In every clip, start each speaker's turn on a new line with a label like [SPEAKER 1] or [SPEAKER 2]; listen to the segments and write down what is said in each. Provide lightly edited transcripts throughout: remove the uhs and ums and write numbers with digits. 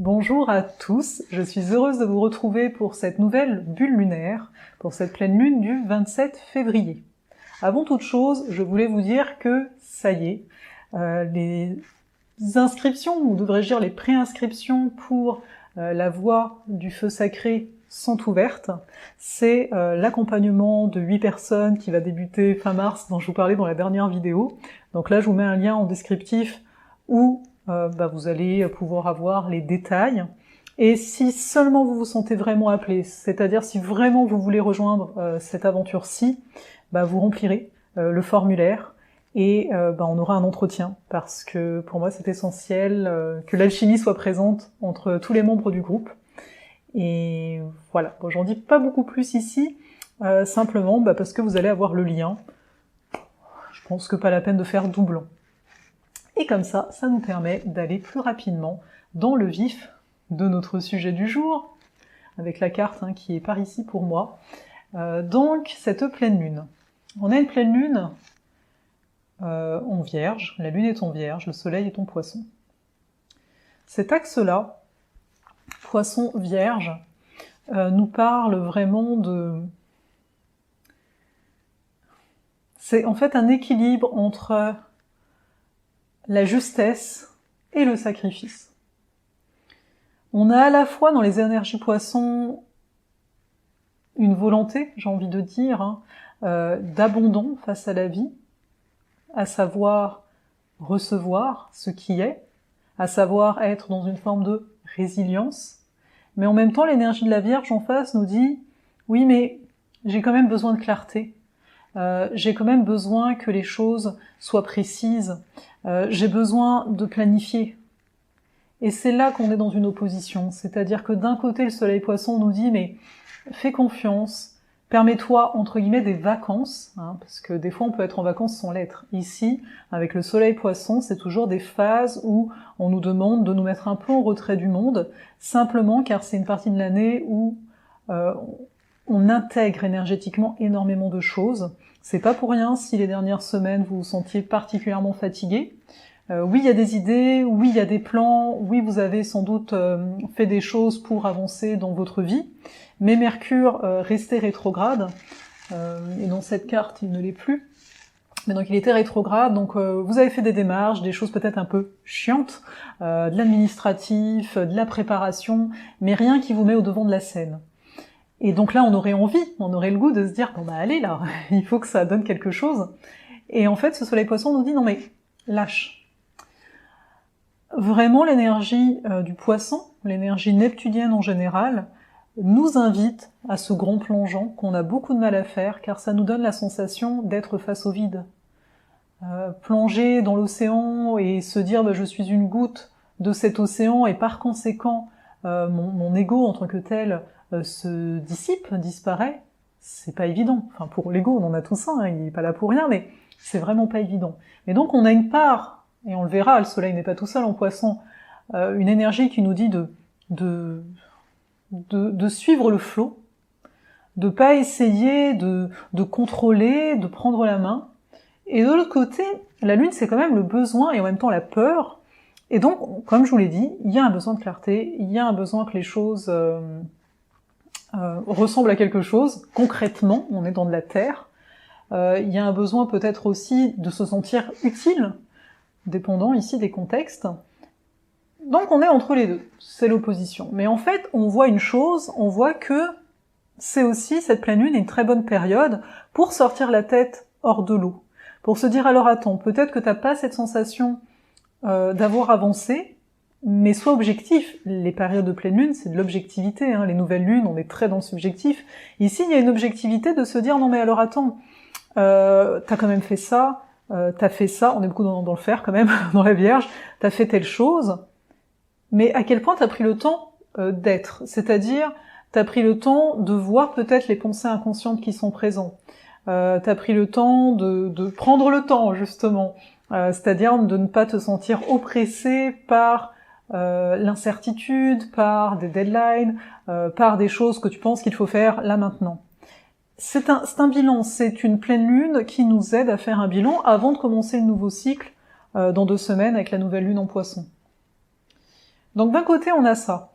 [SPEAKER 1] Bonjour à tous, je suis heureuse de vous retrouver pour cette nouvelle bulle lunaire, pour cette pleine lune du 27 février. Avant toute chose, je voulais vous dire que ça y est, les inscriptions, ou devrais-je dire les préinscriptions pour la voie du feu sacré sont ouvertes. C'est l'accompagnement de 8 personnes qui va débuter fin mars, dont je vous parlais dans la dernière vidéo. Donc là, je vous mets un lien en descriptif où vous allez pouvoir avoir les détails. Et si seulement vous vous sentez vraiment appelé, c'est-à-dire si vraiment vous voulez rejoindre cette aventure-ci, vous remplirez le formulaire et on aura un entretien, parce que pour moi c'est essentiel que l'alchimie soit présente entre tous les membres du groupe. Et voilà, bon, j'en dis pas beaucoup plus ici, simplement parce que vous allez avoir le lien. Je pense que pas la peine de faire doublon. Et comme ça, ça nous permet d'aller plus rapidement dans le vif de notre sujet du jour, avec la carte qui est par ici pour moi. Donc, cette pleine lune. On a une pleine lune en Vierge, la lune est en Vierge, le soleil est en Poisson. Cet axe-là, Poisson-Vierge, nous parle vraiment de... C'est en fait un équilibre entre la justesse et le sacrifice. On a à la fois dans les énergies Poissons une volonté, j'ai envie de dire, d'abandon face à la vie, à savoir recevoir ce qui est, à savoir être dans une forme de résilience, mais en même temps l'énergie de la Vierge en face nous dit « oui mais j'ai quand même besoin de clarté, j'ai quand même besoin que les choses soient précises, j'ai besoin de planifier ». Et c'est là qu'on est dans une opposition, c'est-à-dire que d'un côté le soleil Poisson nous dit « mais fais confiance, permets-toi entre guillemets des vacances », parce que des fois on peut être en vacances sans l'être. Ici, avec le soleil Poisson, c'est toujours des phases où on nous demande de nous mettre un peu en retrait du monde, simplement car c'est une partie de l'année où on intègre énergétiquement énormément de choses. C'est pas pour rien si les dernières semaines vous vous sentiez particulièrement fatigué. Oui, il y a des idées, oui, il y a des plans, oui, vous avez sans doute fait des choses pour avancer dans votre vie, mais Mercure restait rétrograde, et dans cette carte, il ne l'est plus. Mais donc il était rétrograde, donc vous avez fait des démarches, des choses peut-être un peu chiantes, de l'administratif, de la préparation, mais rien qui vous met au devant de la scène. Et donc là, on aurait envie, on aurait le goût de se dire « bon allez là, il faut que ça donne quelque chose ». Et en fait, ce soleil Poisson nous dit « non mais, lâche ». Vraiment, l'énergie du Poisson, l'énergie neptunienne en général, nous invite à ce grand plongeon qu'on a beaucoup de mal à faire, car ça nous donne la sensation d'être face au vide. Plonger dans l'océan et se dire je suis une goutte de cet océan, et par conséquent mon ego en tant que tel se dissipe, disparaît, c'est pas évident. Enfin, pour l'ego, on en a tous un, il est pas là pour rien, mais c'est vraiment pas évident. Et donc on a une part, et on le verra, le soleil n'est pas tout seul en Poisson, une énergie qui nous dit de suivre le flot, de pas essayer de contrôler, de prendre la main. Et de l'autre côté, la Lune, c'est quand même le besoin et en même temps la peur. Et donc, comme je vous l'ai dit, il y a un besoin de clarté, il y a un besoin que les choses ressemblent à quelque chose. Concrètement, on est dans de la terre. Il y a un besoin peut-être aussi de se sentir utile, dépendant ici des contextes. Donc on est entre les deux, c'est l'opposition. Mais en fait, on voit une chose, on voit que c'est aussi, cette pleine lune, une très bonne période pour sortir la tête hors de l'eau. Pour se dire, alors attends, peut-être que t'as pas cette sensation d'avoir avancé, mais sois objectif. Les périodes de pleine lune, c'est de l'objectivité, les nouvelles lunes, on est très dans le subjectif. Ici, il y a une objectivité de se dire, non mais alors attends, t'as quand même fait ça, t'as fait ça, on est beaucoup dans le faire quand même, dans la Vierge, t'as fait telle chose, mais à quel point t'as pris le temps d'être, c'est-à-dire t'as pris le temps de voir peut-être les pensées inconscientes qui sont présentes, t'as pris le temps de prendre le temps justement, c'est-à-dire de ne pas te sentir oppressé par l'incertitude, par des deadlines, par des choses que tu penses qu'il faut faire là maintenant. C'est un bilan, c'est une pleine lune qui nous aide à faire un bilan avant de commencer le nouveau cycle dans 2 semaines avec la nouvelle lune en Poisson. Donc d'un côté, on a ça.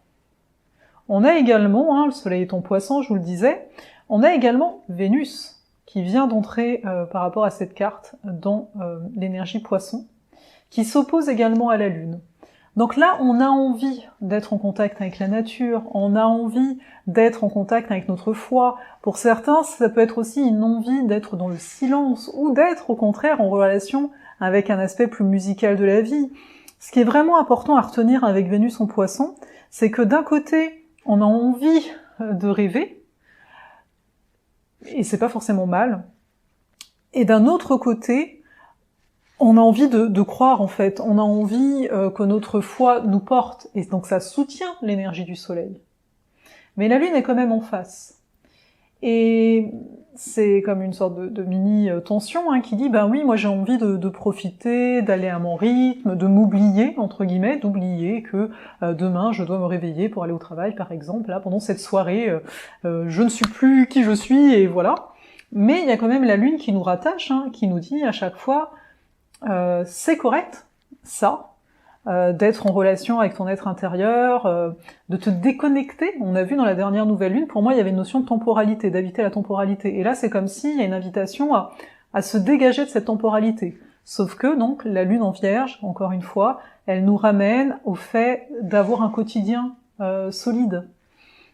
[SPEAKER 1] On a également, le soleil est en poisson, je vous le disais, on a également Vénus, qui vient d'entrer par rapport à cette carte dans l'énergie poisson, qui s'oppose également à la Lune. Donc là, on a envie d'être en contact avec la nature, on a envie d'être en contact avec notre foi. Pour certains, ça peut être aussi une envie d'être dans le silence, ou d'être au contraire en relation avec un aspect plus musical de la vie. Ce qui est vraiment important à retenir avec Vénus en poisson, c'est que d'un côté, on a envie de rêver, et c'est pas forcément mal, et d'un autre côté, on a envie de croire en fait, on a envie que notre foi nous porte, et donc ça soutient l'énergie du soleil. Mais la Lune est quand même en face. Et c'est comme une sorte de mini-tension qui dit, ben oui, moi j'ai envie de profiter, d'aller à mon rythme, de m'oublier, entre guillemets, d'oublier que demain je dois me réveiller pour aller au travail, par exemple. Là, pendant cette soirée, je ne suis plus qui je suis, et voilà. Mais il y a quand même la Lune qui nous rattache, qui nous dit à chaque fois, c'est correct, ça, d'être en relation avec ton être intérieur, de te déconnecter. On a vu dans la dernière nouvelle lune, pour moi, il y avait une notion de temporalité, d'habiter la temporalité. Et là, c'est comme s'il y a une invitation à se dégager de cette temporalité. Sauf que, donc, la lune en Vierge, encore une fois, elle nous ramène au fait d'avoir un quotidien solide.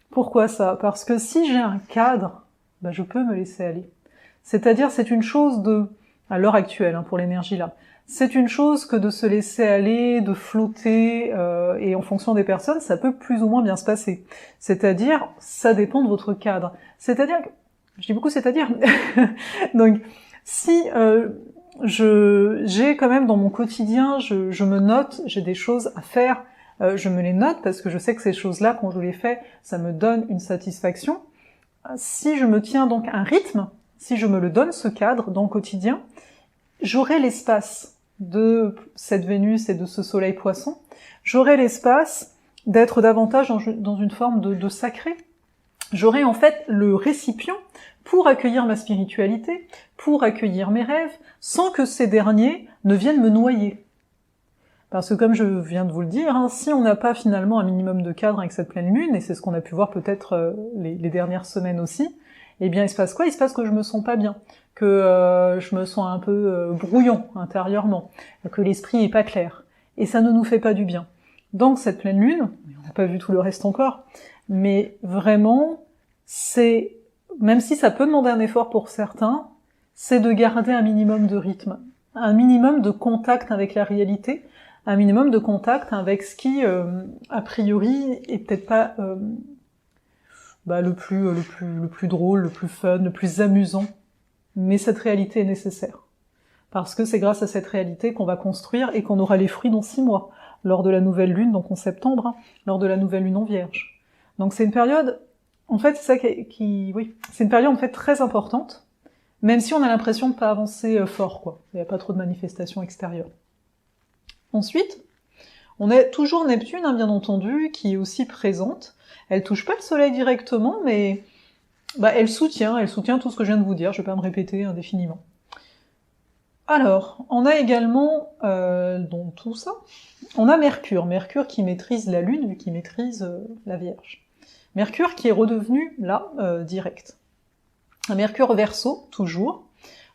[SPEAKER 1] Pourquoi ça? Parce que si j'ai un cadre, je peux me laisser aller. C'est-à-dire, c'est une chose à l'heure actuelle, pour l'énergie là, c'est une chose que de se laisser aller, de flotter, et en fonction des personnes, ça peut plus ou moins bien se passer. C'est-à-dire, ça dépend de votre cadre. C'est-à-dire, je dis beaucoup c'est-à-dire, donc, si j'ai quand même dans mon quotidien, je me note, j'ai des choses à faire, je me les note parce que je sais que ces choses-là, quand je les fais, ça me donne une satisfaction. Si je me tiens donc un rythme, si je me le donne, ce cadre, dans le quotidien, j'aurai l'espace de cette Vénus et de ce soleil poisson, j'aurai l'espace d'être davantage dans une forme de sacré. J'aurai en fait le récipient pour accueillir ma spiritualité, pour accueillir mes rêves, sans que ces derniers ne viennent me noyer. Parce que comme je viens de vous le dire, si on n'a pas finalement un minimum de cadre avec cette pleine lune, et c'est ce qu'on a pu voir peut-être les dernières semaines aussi, eh bien il se passe quoi? Il se passe que je me sens pas bien, que je me sens un peu brouillon intérieurement, que l'esprit est pas clair. Et ça ne nous fait pas du bien. Donc cette pleine lune, on n'a pas vu tout le reste encore, mais vraiment, c'est, même si ça peut demander un effort pour certains, c'est de garder un minimum de rythme, un minimum de contact avec la réalité, un minimum de contact avec ce qui, a priori, est peut-être pas le plus drôle, le plus fun, le plus amusant. Mais cette réalité est nécessaire. Parce que c'est grâce à cette réalité qu'on va construire et qu'on aura les fruits dans 6 mois, lors de la nouvelle lune, donc en septembre, lors de la nouvelle lune en Vierge. Donc c'est une période, en fait, c'est ça c'est une période en fait très importante, même si on a l'impression de pas avancer fort, quoi. Il n'y a pas trop de manifestations extérieures. Ensuite, on a toujours Neptune, bien entendu, qui est aussi présente. Elle touche pas le soleil directement, mais elle soutient tout ce que je viens de vous dire, je vais pas me répéter indéfiniment. Alors, on a également, dans tout ça, on a Mercure qui maîtrise la Lune, vu qu'il maîtrise la Vierge. Mercure qui est redevenu, là, direct. Un Mercure Verseau, toujours.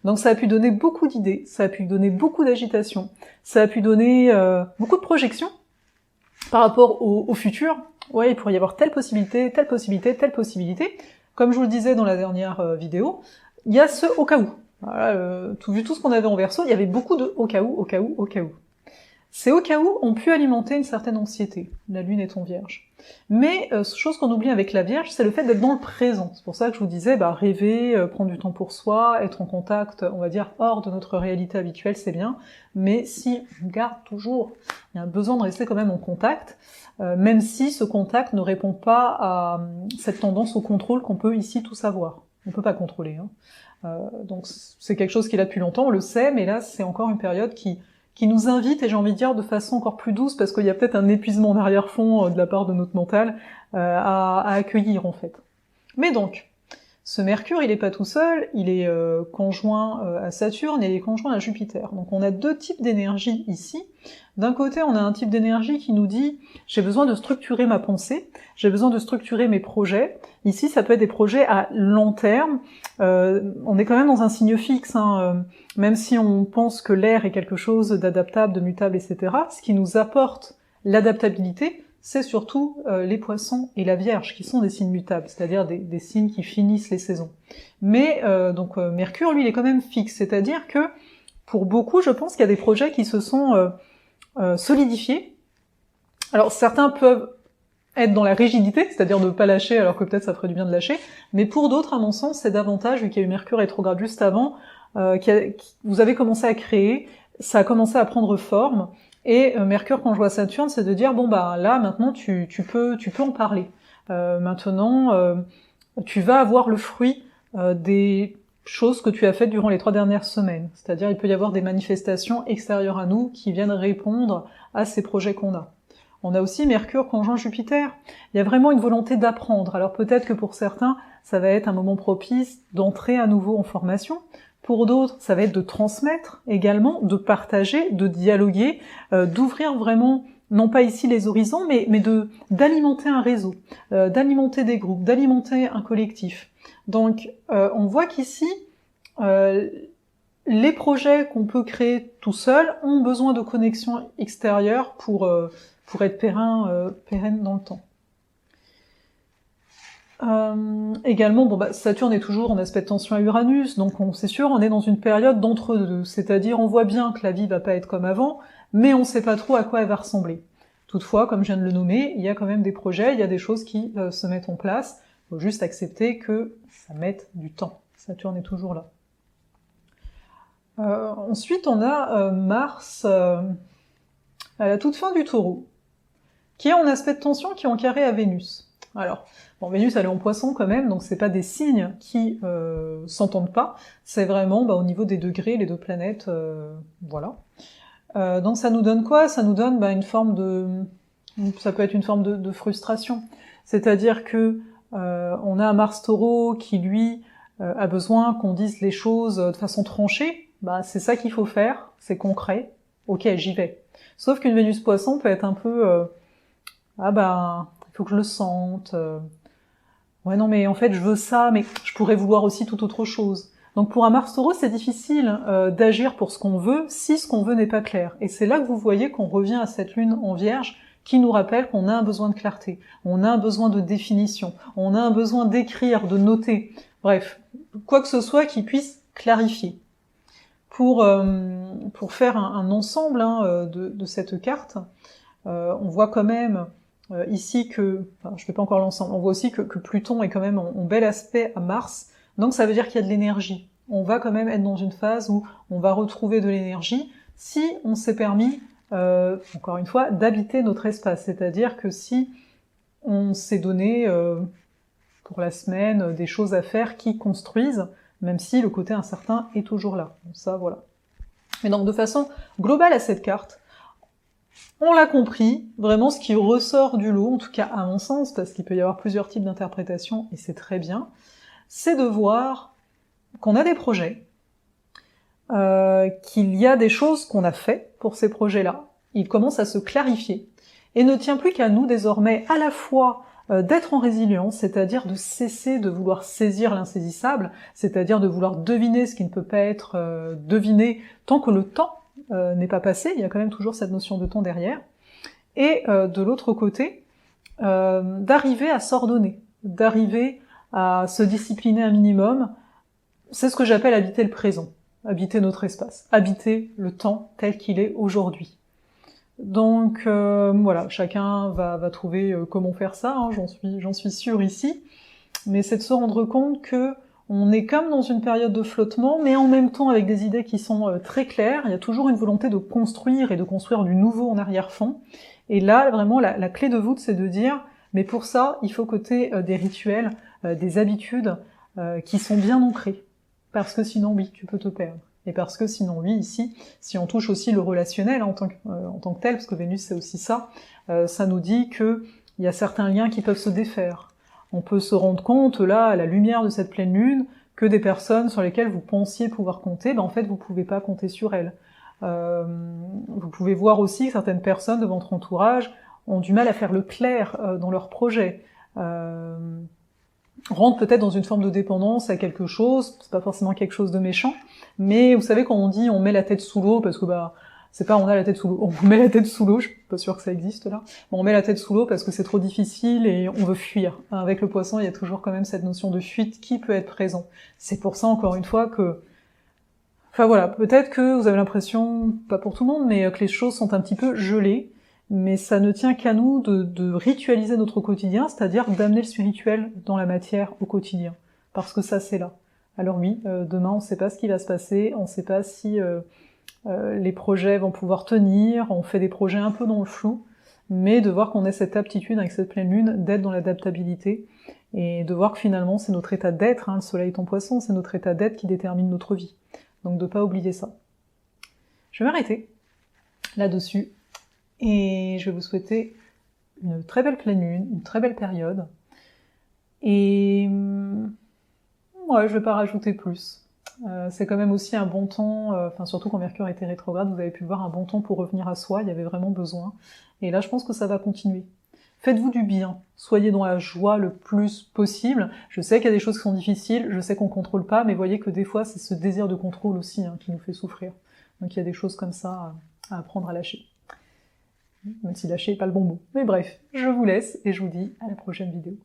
[SPEAKER 1] Donc ça a pu donner beaucoup d'idées, ça a pu donner beaucoup d'agitation, ça a pu donner beaucoup de projections par rapport au futur. Ouais, il pourrait y avoir telle possibilité, telle possibilité, telle possibilité. Comme je vous le disais dans la dernière vidéo, il y a ce au cas où. Voilà, vu tout ce qu'on avait en Verseau, il y avait beaucoup de au cas où, au cas où, au cas où. Ces au cas où ont pu alimenter une certaine anxiété. La Lune est en Vierge. Mais chose qu'on oublie avec la Vierge, c'est le fait d'être dans le présent. C'est pour ça que je vous disais, rêver, prendre du temps pour soi, être en contact, on va dire, hors de notre réalité habituelle, c'est bien. Mais si on garde toujours, il y a un besoin de rester quand même en contact, même si ce contact ne répond pas à cette tendance au contrôle qu'on peut ici tout savoir. On peut pas contrôler. Donc c'est quelque chose qui est là depuis longtemps, on le sait, mais là c'est encore une période qui nous invite, et j'ai envie de dire de façon encore plus douce, parce qu'il y a peut-être un épuisement en arrière-fond de la part de notre mental à accueillir en fait. Mais donc, ce Mercure, il est pas tout seul, il est conjoint à Saturne et il est conjoint à Jupiter. Donc on a deux types d'énergie ici. D'un côté, on a un type d'énergie qui nous dit « j'ai besoin de structurer ma pensée, j'ai besoin de structurer mes projets ». Ici, ça peut être des projets à long terme. On est quand même dans un signe fixe, hein, même si on pense que l'air est quelque chose d'adaptable, de mutable, etc. Ce qui nous apporte l'adaptabilité, c'est surtout les poissons et la Vierge, qui sont des signes mutables, c'est-à-dire des signes qui finissent les saisons. Mais donc Mercure, lui, il est quand même fixe, c'est-à-dire que pour beaucoup, je pense qu'il y a des projets qui se sont solidifiés. Alors certains peuvent être dans la rigidité, c'est-à-dire de ne pas lâcher alors que peut-être ça ferait du bien de lâcher, mais pour d'autres, à mon sens, c'est davantage, vu qu'il y a eu Mercure rétrograde juste avant, vous avez commencé à créer, ça a commencé à prendre forme, et Mercure, quand je vois Saturne, c'est de dire, bon bah là, maintenant, tu peux en parler. Maintenant, tu vas avoir le fruit des choses que tu as faites durant les 3 dernières semaines. C'est-à-dire, il peut y avoir des manifestations extérieures à nous qui viennent répondre à ces projets qu'on a. On a aussi Mercure conjoint Jupiter. Il y a vraiment une volonté d'apprendre. Alors peut-être que pour certains, ça va être un moment propice d'entrer à nouveau en formation. Pour d'autres, ça va être de transmettre également, de partager, de dialoguer, d'ouvrir vraiment, non pas ici les horizons, mais d'alimenter un réseau, d'alimenter des groupes, d'alimenter un collectif. Donc on voit qu'ici, les projets qu'on peut créer tout seul ont besoin de connexions extérieures pour être pérennes dans le temps. Également, bon bah Saturne est toujours en aspect de tension à Uranus, donc c'est sûr, on est dans une période d'entre-deux, c'est-à-dire on voit bien que la vie va pas être comme avant, mais on sait pas trop à quoi elle va ressembler. Toutefois, comme je viens de le nommer, il y a quand même des projets, il y a des choses qui se mettent en place, il faut juste accepter que ça mette du temps. Saturne est toujours là. Ensuite, on a Mars à la toute fin du Taureau, qui est en aspect de tension, qui est en carré à Vénus. Alors, bon, Vénus, elle est en Poisson quand même, donc c'est pas des signes qui s'entendent pas, c'est vraiment au niveau des degrés, les deux planètes, voilà. Donc ça nous donne quoi? Ça nous donne une forme de... ça peut être une forme de frustration. C'est-à-dire que on a un Mars-Taureau qui, lui, a besoin qu'on dise les choses de façon tranchée, c'est ça qu'il faut faire, c'est concret, ok, j'y vais. Sauf qu'une Vénus-Poisson peut être un peu... il faut que je le sente. Ouais, non, mais en fait, je veux ça, mais je pourrais vouloir aussi tout autre chose. Donc pour un Mars-Taureau, c'est difficile d'agir pour ce qu'on veut si ce qu'on veut n'est pas clair. Et c'est là que vous voyez qu'on revient à cette lune en Vierge qui nous rappelle qu'on a un besoin de clarté, on a un besoin de définition, on a un besoin d'écrire, de noter. Bref, quoi que ce soit qui puisse clarifier. Pour faire un ensemble de cette carte, on voit quand même ici que, je fais pas encore l'ensemble, on voit aussi que Pluton est quand même en bel aspect à Mars, donc ça veut dire qu'il y a de l'énergie. On va quand même être dans une phase où on va retrouver de l'énergie si on s'est permis, encore une fois, d'habiter notre espace, c'est-à-dire que si on s'est donné pour la semaine des choses à faire qui construisent, même si le côté incertain est toujours là. Donc ça, voilà. Mais donc de façon globale à cette carte, on l'a compris, vraiment ce qui ressort du lot, en tout cas à mon sens, parce qu'il peut y avoir plusieurs types d'interprétations, et c'est très bien, c'est de voir qu'on a des projets, qu'il y a des choses qu'on a fait pour ces projets-là, ils commencent à se clarifier, et ne tient plus qu'à nous désormais à la fois d'être en résilience, c'est-à-dire de cesser de vouloir saisir l'insaisissable, c'est-à-dire de vouloir deviner ce qui ne peut pas être deviné tant que le temps n'est pas passé, il y a quand même toujours cette notion de temps derrière, et de l'autre côté, d'arriver à s'ordonner, d'arriver à se discipliner un minimum, c'est ce que j'appelle habiter le présent, habiter notre espace, habiter le temps tel qu'il est aujourd'hui. Donc voilà, chacun va trouver comment faire ça, j'en suis sûre ici, mais c'est de se rendre compte que on est comme dans une période de flottement, mais en même temps avec des idées qui sont très claires, il y a toujours une volonté de construire et de construire du nouveau en arrière-fond, et là, vraiment, la clé de voûte, c'est de dire, mais pour ça, il faut que t'aies des rituels, des habitudes qui sont bien ancrées, parce que sinon, oui, tu peux te perdre. Et parce que sinon, oui, ici, si on touche aussi le relationnel en tant que tel, parce que Vénus c'est aussi ça, ça nous dit que il y a certains liens qui peuvent se défaire. On peut se rendre compte, là, à la lumière de cette pleine lune, que des personnes sur lesquelles vous pensiez pouvoir compter, en fait, vous pouvez pas compter sur elles. Vous pouvez voir aussi que certaines personnes de votre entourage ont du mal à faire le clair dans leurs projets. Rentrent peut-être dans une forme de dépendance à quelque chose, c'est pas forcément quelque chose de méchant, mais vous savez quand on dit on met la tête sous l'eau parce que c'est pas on a la tête sous l'eau, on met la tête sous l'eau, je suis pas sûre que ça existe là. Bon, on met la tête sous l'eau parce que c'est trop difficile et on veut fuir. Avec le poisson, il y a toujours quand même cette notion de fuite qui peut être présent. C'est pour ça encore une fois que enfin voilà, peut-être que vous avez l'impression, pas pour tout le monde, mais que les choses sont un petit peu gelées, mais ça ne tient qu'à nous de ritualiser notre quotidien, c'est-à-dire d'amener le spirituel dans la matière au quotidien, parce que ça c'est là. Alors oui, demain on ne sait pas ce qui va se passer, on ne sait pas si les projets vont pouvoir tenir, on fait des projets un peu dans le flou, mais de voir qu'on a cette aptitude avec cette pleine lune d'être dans l'adaptabilité, et de voir que finalement c'est notre état d'être, hein, le soleil est en poisson, c'est notre état d'être qui détermine notre vie. Donc de pas oublier ça. Je vais m'arrêter là-dessus, et je vais vous souhaiter une très belle pleine lune, une très belle période, et ouais, je vais pas rajouter plus. C'est quand même aussi un bon temps, enfin surtout quand Mercure était rétrograde, vous avez pu le voir, un bon temps pour revenir à soi, il y avait vraiment besoin. Et là je pense que ça va continuer. Faites-vous du bien, soyez dans la joie le plus possible. Je sais qu'il y a des choses qui sont difficiles, je sais qu'on contrôle pas, mais voyez que des fois c'est ce désir de contrôle aussi qui nous fait souffrir. Donc il y a des choses comme ça à apprendre à lâcher. Même si lâcher n'est pas le bon mot. Mais bref, je vous laisse et je vous dis à la prochaine vidéo.